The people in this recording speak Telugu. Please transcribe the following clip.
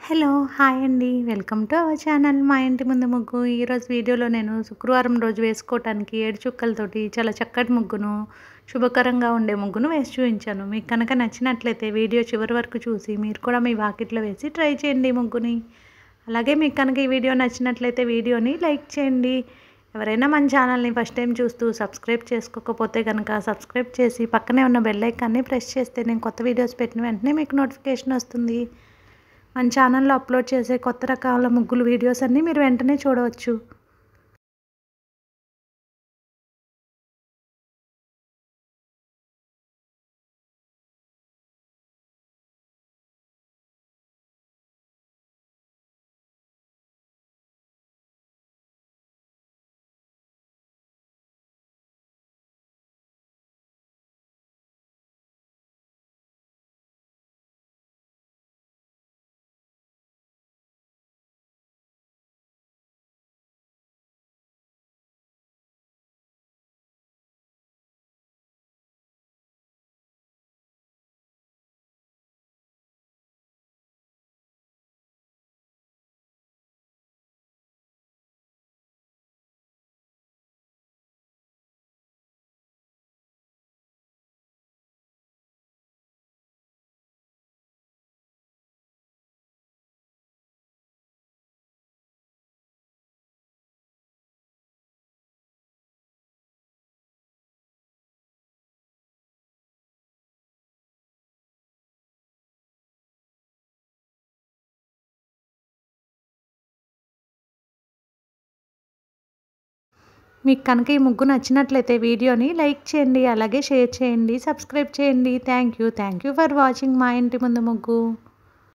హలో! హాయ్ అండి. వెల్కమ్ టు అవర్ ఛానల్ మా ఇంటి ముందు ముగ్గు. ఈరోజు వీడియోలో నేను శుక్రవారం రోజు వేసుకోవటానికి 7 చుక్కలతోటి చాలా చక్కటి ముగ్గును, శుభకరంగా ఉండే ముగ్గును వేసి చూపించాను. మీకు కనుక నచ్చినట్లయితే వీడియో చివరి వరకు చూసి మీరు కూడా మీ వాకిట్లో వేసి ట్రై చేయండి ఈ ముగ్గుని. అలాగే మీకు కనుక ఈ వీడియో నచ్చినట్లయితే వీడియోని లైక్ చేయండి. ఎవరైనా మన ఛానల్ని ఫస్ట్ టైం చూస్తూ సబ్స్క్రైబ్ చేసుకోకపోతే కనుక సబ్స్క్రైబ్ చేసి పక్కనే ఉన్న బెల్ ఐకాన్ని ప్రెస్ చేస్తే నేను కొత్త వీడియోస్ పెట్టిన వెంటనే మీకు నోటిఫికేషన్ వస్తుంది. మన ఛానల్లో అప్లోడ్ చేసే కొత్త రకాల ముగ్గులు వీడియోస్ అన్నీ మీరు వెంటనే చూడవచ్చు. మీకు కనుక ఈ ముగ్గు నచ్చినట్లయితే వీడియోని లైక్ చేయండి, అలాగే షేర్ చేయండి, సబ్స్క్రైబ్ చేయండి. థ్యాంక్ యూ ఫర్ వాచింగ్ మా ఇంటి ముందు ముగ్గు.